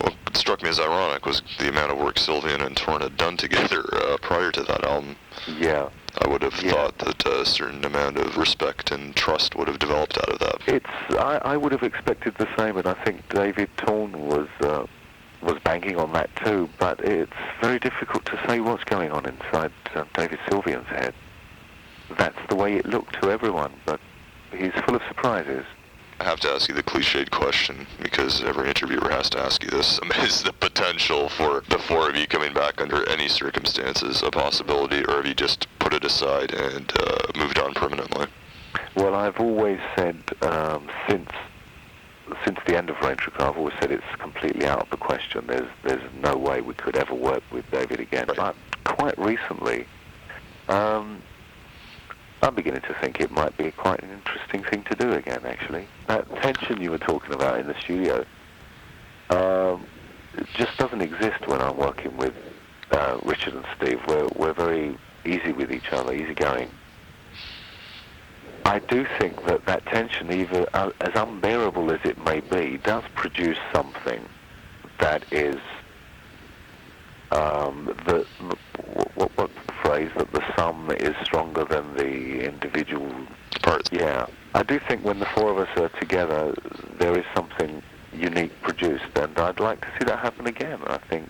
What struck me as ironic was the amount of work Sylvian and Torn had done together prior to that album. Yeah. I would have thought that a certain amount of respect and trust would have developed out of that. I would have expected the same, and I think David Torn was banking on that too, but it's very difficult to say what's going on inside David Sylvian's head. That's the way it looked to everyone, but he's full of surprises. I have to ask you the cliched question, because every interviewer has to ask you this. Is the potential for the four of you coming back under any circumstances a possibility, or have you just put it aside and moved on permanently? Well, I've always said, since the end of Raintreecrow, I've always said it's completely out of the question. There's no way we could ever work with David again. Right. But quite recently, I'm beginning to think it might be quite an interesting thing to do again, actually. That tension you were talking about in the studio it just doesn't exist when I'm working with Richard and Steve. We're very easy with each other, easygoing. I do think that tension, even as unbearable as it may be, does produce something that is what's the phrase, that the sum is stronger than the individual parts. Yeah. I do think when the four of us are together, there is something unique produced, and I'd like to see that happen again. I think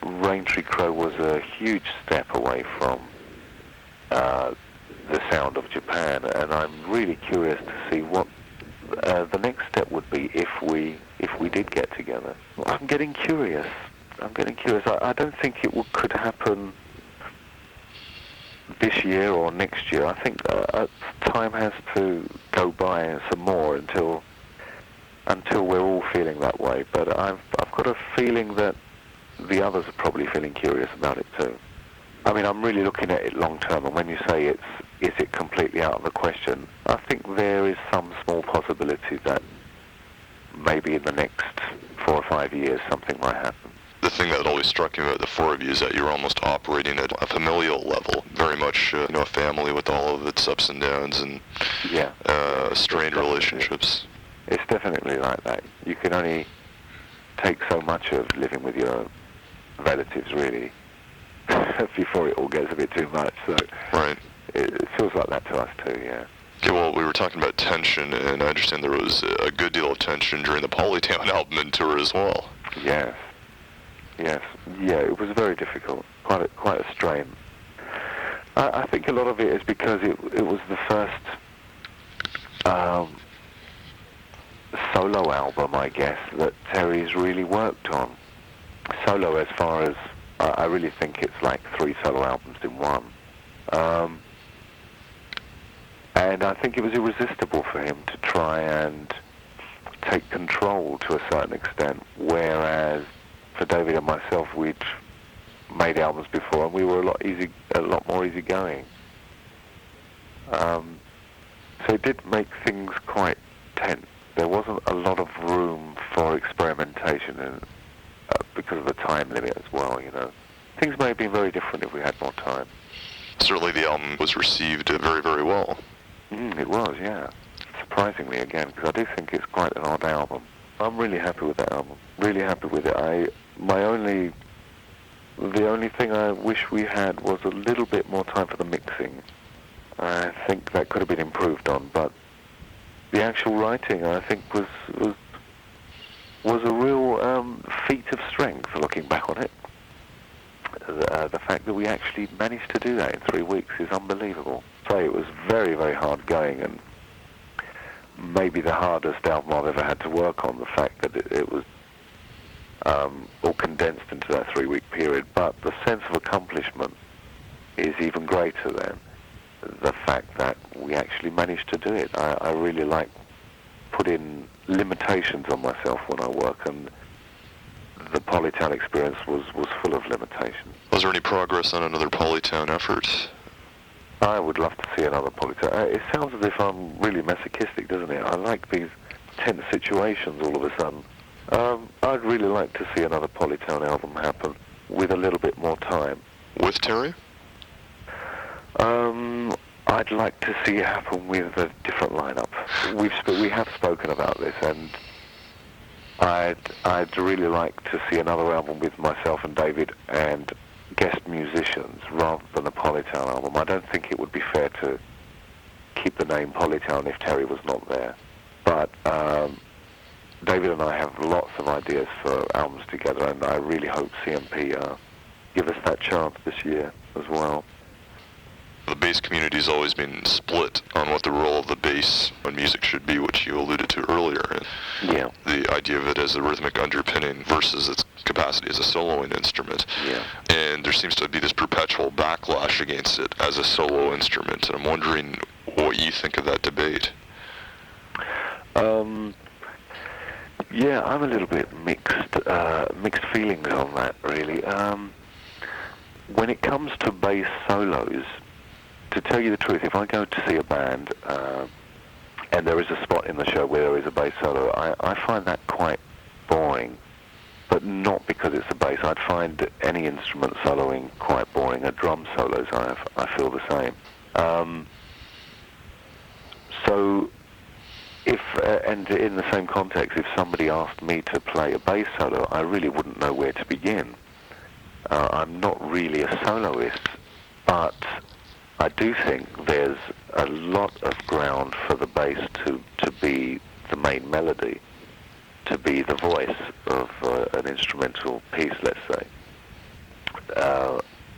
Raintreecrow was a huge step away from the sound of Japan, and I'm really curious to see what the next step would be if we did get together. I'm getting curious. I don't think it could happen this year or next year. I think time has to go by some more until we're all feeling that way. But I've got a feeling that the others are probably feeling curious about it too. I mean, I'm really looking at it long term, and when you say is it completely out of the question, I think there is some small possibility that maybe in the next 4 or 5 years something might happen. The thing that always struck me about the four of you is that you're almost operating at a familial level, very much a family with all of its ups and downs and strained relationships. It's definitely like that. You can only take so much of living with your relatives, really, before it all gets a bit too much. So right. It feels like that to us too, yeah. Okay, well, we were talking about tension, and I understand there was a good deal of tension during the Polytown album and tour as well. Yes. Yeah, it was very difficult, quite a strain. I think a lot of it is because it was the first solo album, I guess, that Terry's really worked on. Solo, as far as I really think it's like 3 solo albums in one. And I think it was irresistible for him to try and take control to a certain extent, whereas for David and myself, we'd made albums before, and we were a lot more easygoing. So it did make things quite tense. There wasn't a lot of room for experimentation, because of the time limit as well. Things may have been very different if we had more time. Certainly, the album was received very, very well. It was, yeah. Surprisingly, again, because I do think it's quite an odd album. I'm really happy with that album. Really happy with it. The only thing I wish we had was a little bit more time for the mixing. I think that could have been improved on, but the actual writing, I think, was a real feat of strength. Looking back on it, the fact that we actually managed to do that in 3 weeks is unbelievable. So it was very, very hard going, and maybe the hardest album I've ever had to work on. The fact that it was all condensed into that 3-week period, but the sense of accomplishment is even greater than the fact that we actually managed to do it. I really like putting limitations on myself when I work, and the Polytown experience was full of limitations. Was there any progress on another Polytown effort? I would love to see another Polytown. It sounds as if I'm really masochistic, doesn't it? I like these tense situations all of a sudden. I'd really like to see another Polytown album happen with a little bit more time. With Terry? I'd like to see it happen with a different lineup. We have spoken about this, and I'd really like to see another album with myself and David and guest musicians rather than a Polytown album. I don't think it would be fair to keep the name Polytown if Terry was not there. But David and I have lots of ideas for albums together, and I really hope CMP give us that chance this year as well. The bass community's always been split on what the role of the bass in music should be, which you alluded to earlier. Yeah. The idea of it as a rhythmic underpinning versus its capacity as a soloing instrument. Yeah. And there seems to be this perpetual backlash against it as a solo instrument, and I'm wondering what you think of that debate. Yeah, I'm a little bit mixed feelings on that, really. When it comes to bass solos, to tell you the truth, if I go to see a band and there is a spot in the show where there is a bass solo, I find that quite boring, but not because it's a bass. I'd find any instrument soloing quite boring. At drum solos, I feel the same. So, and in the same context, if somebody asked me to play a bass solo, I really wouldn't know where to begin. I'm not really a soloist, but I do think there's a lot of ground for the bass to be the main melody, to be the voice of an instrumental piece, let's say,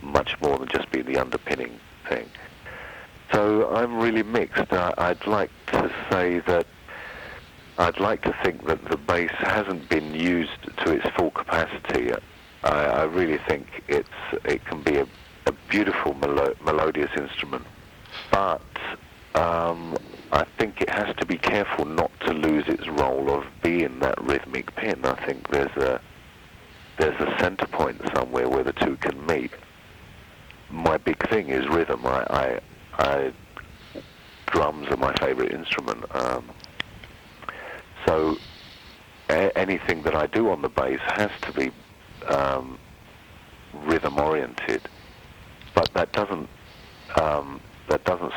much more than just be the underpinning thing. So I'm really mixed. I'd like to say that I'd like to think that the bass hasn't been used to its full capacity. I really think it can be a beautiful melodious instrument, but I think it has to be careful not to lose its role of being that rhythmic pin. I think there's a center point somewhere where the two can meet. My big thing is rhythm. Drums are my favorite instrument. So anything that I do on the bass has to be rhythm oriented, but that doesn't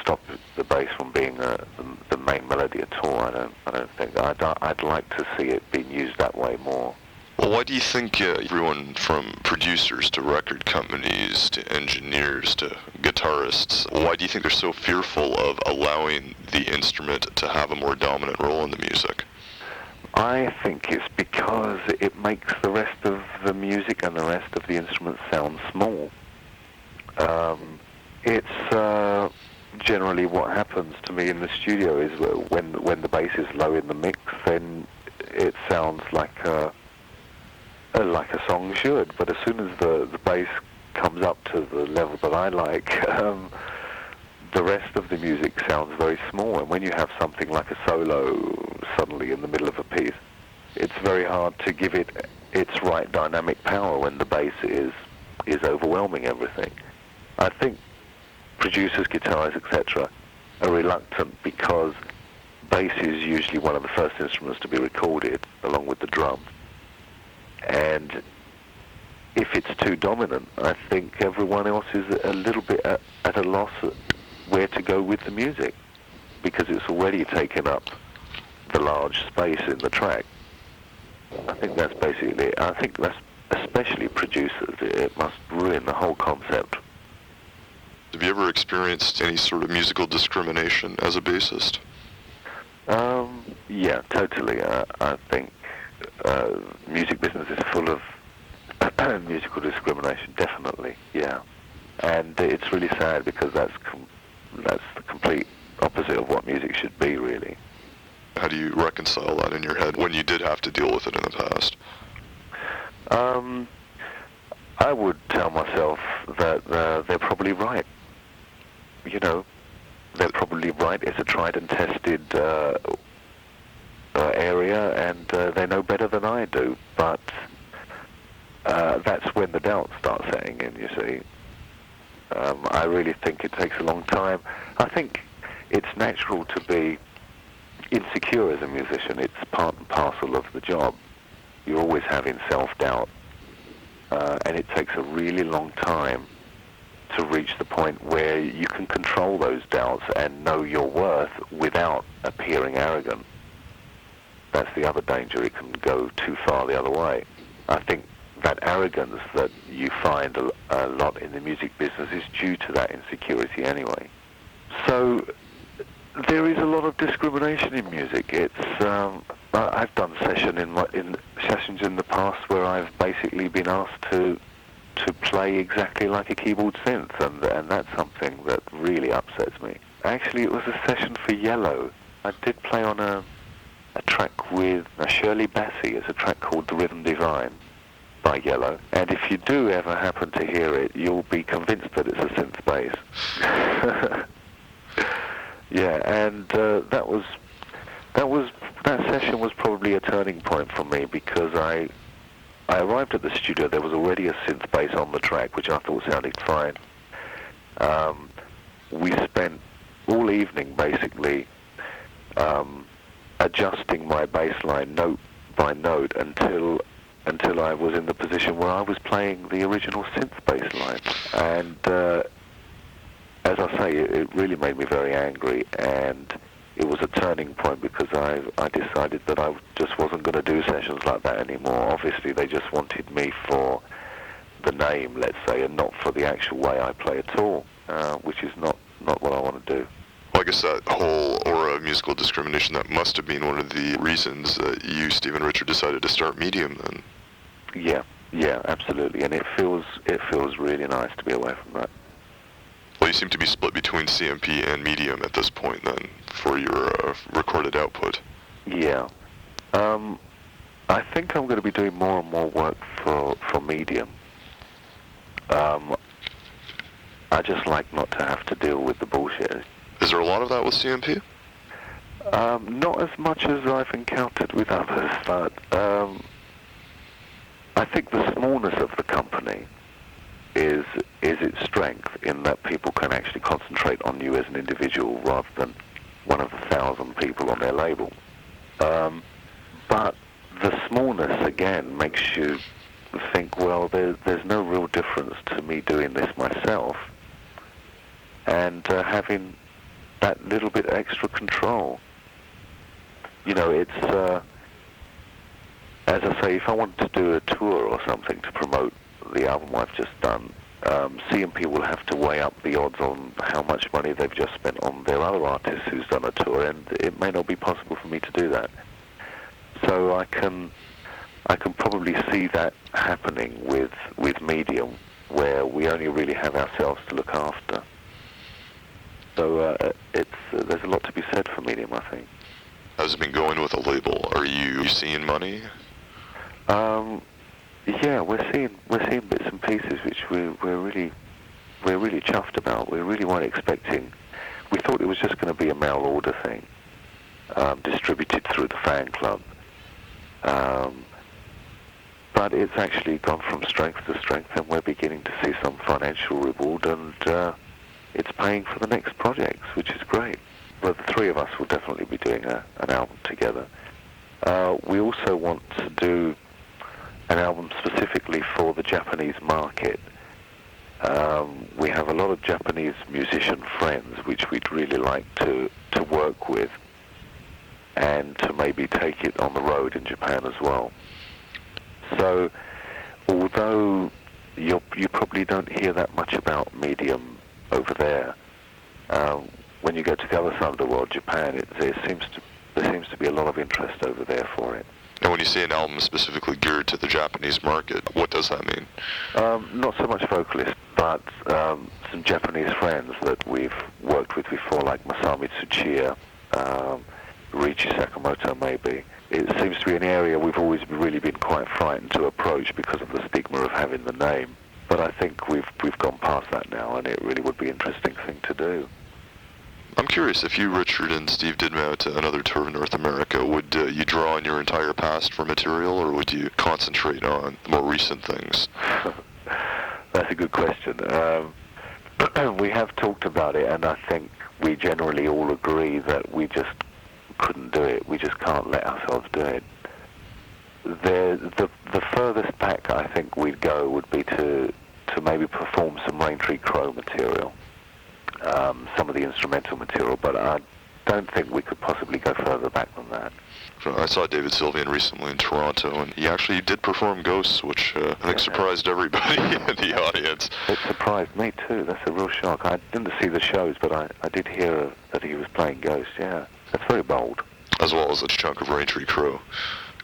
stop the bass from being the main melody at all. I don't think. I'd like to see it being used that way more. Well, why do you think everyone from producers to record companies to engineers to guitarists, why do you think they're so fearful of allowing the instrument to have a more dominant role in the music? I think it's because it makes the rest of the music and the rest of the instruments sound small. It's generally what happens to me in the studio is when the bass is low in the mix, then it sounds like a song should. But as soon as the bass comes up to the level that I like, the rest of the music sounds very small. And when you have something like a solo suddenly in the middle of a piece, it's very hard to give it its right dynamic power when the bass is overwhelming everything. I think producers, guitarists, etc., are reluctant because bass is usually one of the first instruments to be recorded along with the drum. And if it's too dominant, I think everyone else is a little bit at a loss where to go with the music. because it's already taken up the large space in the track. I think that's basically it. I think that's especially producers. It must ruin the whole concept. Have you ever experienced any sort of musical discrimination as a bassist? Yeah, totally. I think music business is full of musical discrimination, definitely, yeah. And it's really sad because that's the complete opposite of what music should be, really. How do you reconcile that in your head when you did have to deal with it in the past? I would tell myself that they're probably right. You know, they're probably right. It's a tried and tested area, and they know better than I do. But that's when the doubts start setting in, you see. I really think it takes a long time. I think it's natural to be insecure as a musician. It's part and parcel of the job. You're always having self-doubt, and it takes a really long time to reach the point where you can control those doubts and know your worth without appearing arrogant. That's the other danger. It can go too far the other way. I think that arrogance that you find a lot in the music business is due to that insecurity anyway. So there is a lot of discrimination in music. I've done sessions in the past where I've basically been asked to play exactly like a keyboard synth, and that's something that really upsets me. Actually, it was a session for Yellow. I did play on a track with Shirley Bassey. It's a track called The Rhythm Divine by Yellow, and if you do ever happen to hear it, you'll be convinced that it's a synth bass. Yeah, and that session was probably a turning point for me, because I arrived at the studio. There was already a synth bass on the track, which I thought sounded fine. We spent all evening basically adjusting my bass line note by note until I was in the position where I was playing the original synth bass line. And as I say, it really made me very angry, and it was a turning point because I decided that I just wasn't going to do sessions like that anymore. Obviously, they just wanted me for the name, let's say, and not for the actual way I play at all, which is not what I want to do. Well, I guess that whole aura of musical discrimination, that must have been one of the reasons that you, Stephen Richard, decided to start Medium then. Yeah, absolutely, and it feels really nice to be away from that. Well, you seem to be split between CMP and Medium at this point, then, for your recorded output. Yeah. I think I'm going to be doing more and more work for Medium. I just like not to have to deal with the bullshit. Is there a lot of that with CMP? Not as much as I've encountered with others, but I think the smallness of the company is its strength, in that people can actually concentrate on you as an individual rather than one of the 1,000 people on their label. But the smallness, again, makes you think, well, there's no real difference to me doing this myself, and having that little bit extra control. You know, it's, as I say, if I wanted to do a tour or something to promote the album I've just done, CMP will have to weigh up the odds on how much money they've just spent on their other artists who's done a tour, and it may not be possible for me to do that. So I can probably see that happening with Medium, where we only really have ourselves to look after. So there's a lot to be said for Medium, I think. How's it been going with a label? Are you seeing money? Yeah, we're seeing bits and pieces which we're really chuffed about. We really weren't expecting. We thought it was just going to be a mail order thing, distributed through the fan club. But it's actually gone from strength to strength, and we're beginning to see some financial reward, and it's paying for the next projects, which is great. But the three of us will definitely be doing an album together. We also want to do an album specifically for the Japanese market, We have a lot of Japanese musician friends which we'd really like to work with and to maybe take it on the road in Japan as well. So, although you probably don't hear that much about Medium over there, when you go to the other side of the world, Japan, there seems to be a lot of interest over there for it. And when you say an album specifically geared to the Japanese market, what does that mean? Not so much vocalists, but some Japanese friends that we've worked with before, like Masami Tsuchiya, Riichi Sakamoto maybe. It seems to be an area we've always really been quite frightened to approach because of the stigma of having the name. But I think we've gone past that now, and it really would be an interesting thing to do. I'm curious, if you, Richard, and Steve did mount another tour of North America, would you draw on your entire past for material, or would you concentrate on more recent things? That's a good question. We have talked about it, and I think we generally all agree that we just couldn't do it. We just can't let ourselves do it. The furthest back I think we'd go would be to maybe perform some raintreecrow material, some of the instrumental material, but I don't think we could possibly go further back than that. I saw David Sylvian recently in Toronto, and he actually did perform Ghosts, which I think surprised everybody in the audience. It surprised me too. That's a real shock. I didn't see the shows, but I did hear that he was playing Ghosts, yeah. That's very bold. As well as a chunk of Raintreecrow.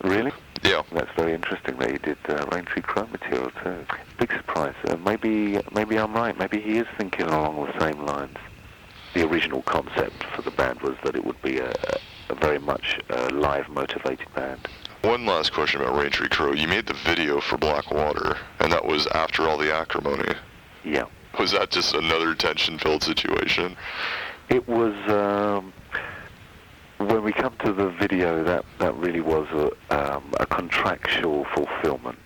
Really? Yeah. That's very interesting that he did raintreecrow material too. Big surprise. Maybe I'm right. Maybe he is thinking along the same lines. The original concept for the band was that it would be a very much live motivated band. One last question about Raintreecrow. You made the video for Black Water, and that was after all the acrimony. Yeah. Was that just another tension-filled situation? It was, when we come to the video, that really was a contractual fulfillment.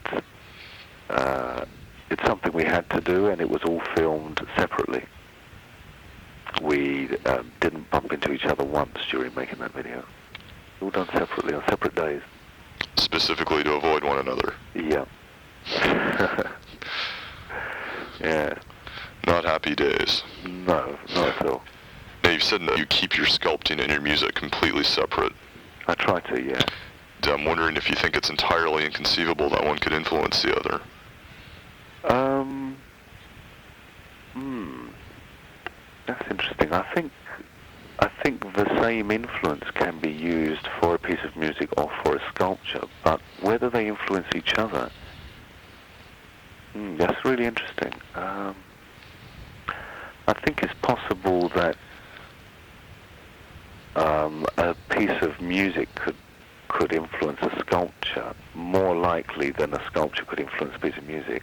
It's something we had to do, and it was all filmed separately. We didn't bump into each other once during making that video. All done separately on separate days. Specifically to avoid one another? Yeah. Yeah. Not happy days? No, not at all. Now, you've said that you keep your sculpting and your music completely separate. I try to, yeah. I'm wondering if you think it's entirely inconceivable that one could influence the other. That's interesting. I think the same influence can be used for a piece of music or for a sculpture, but whether they influence each other, that's really interesting. I think it's possible that a piece of music could influence a sculpture more likely than a sculpture could influence a piece of music,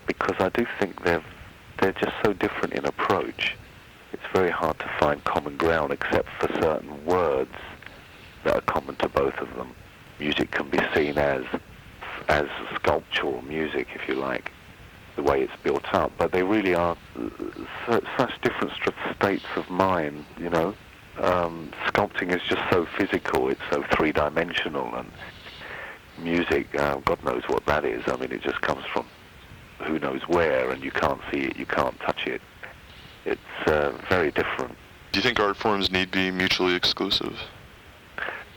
because I do think they're just so different in approach. It's very hard to find common ground except for certain words that are common to both of them. Music can be seen as sculptural music, if you like, the way it's built up, but they really are such different states of mind, you know. Sculpting is just so physical, it's so three-dimensional, and music, God knows what that is. I mean, it just comes from who knows where, and you can't see it, you can't touch it. It's very different. Do you think art forms need be mutually exclusive?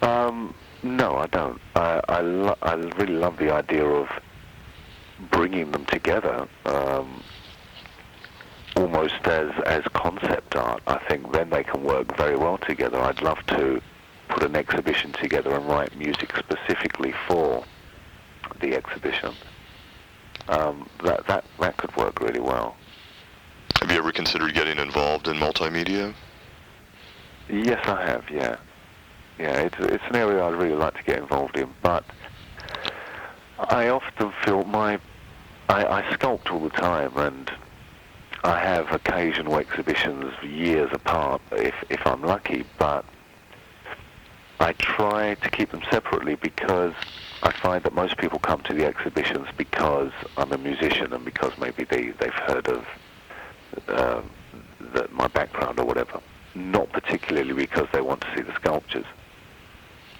No, I don't. I really love the idea of bringing them together, almost as concept art. I think then they can work very well together. I'd love to put an exhibition together and write music specifically for the exhibition. That could work really well. Have you ever considered getting involved in multimedia? Yes, I have. Yeah, it's an area I'd really like to get involved in, but I often feel I sculpt all the time, and I have occasional exhibitions years apart if I'm lucky, but I try to keep them separately because I find that most people come to the exhibitions because I'm a musician and because maybe they've heard of my background or whatever, not particularly because they want to see the sculptures.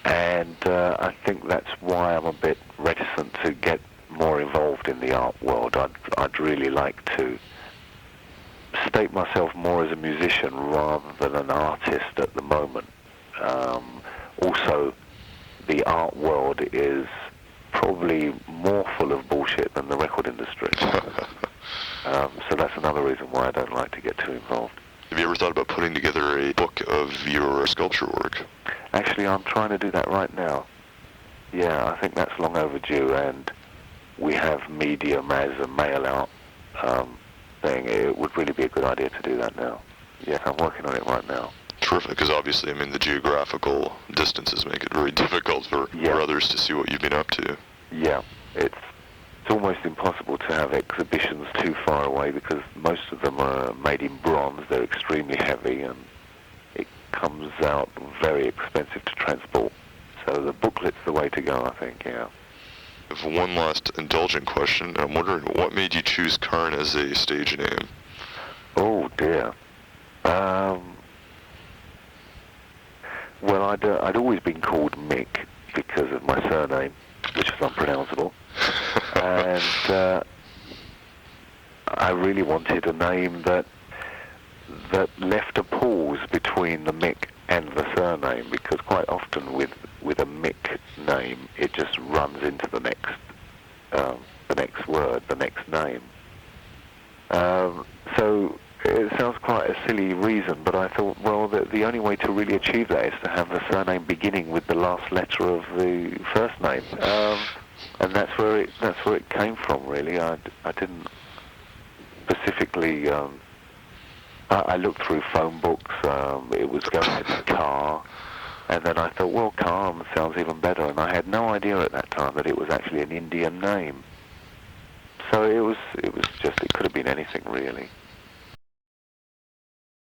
And I think that's why I'm a bit reticent to get more involved in the art world. I'd really like to state myself more as a musician rather than an artist at the moment. Also, the art world is probably more full of bullshit than the record industry. So that's another reason why I don't like to get too involved. Have you ever thought about putting together a book of your sculpture work? Actually, I'm trying to do that right now. Yeah, I think that's long overdue, and we have Medium as a mail-out thing. It would really be a good idea to do that now. Yes, I'm working on it right now. Terrific, because obviously, I mean, the geographical distances make it very difficult for others to see what you've been up to. Yeah, it's almost impossible to have exhibitions too far away because most of them are made in bronze. They're extremely heavy, and it comes out very expensive to transport. So the booklet's the way to go, I think, yeah. I have one last indulgent question. I'm wondering, what made you choose Karn as a stage name? Oh, dear. Well, I'd always been called Mick because of my surname, which is unpronounceable. And I really wanted a name that left a pause between the Mick and the surname, because quite often with a Mick name, it just runs into the next word, the next name. So it sounds quite a silly reason, but I thought, well, the only way to really achieve that is to have the surname beginning with the last letter of the first name, and that's where it came from. Really, I didn't specifically. I looked through phone books. It was going to be Car, and then I thought, well, Karn sounds even better, and I had no idea at that time that it was actually an Indian name. So it was just, it could have been anything really.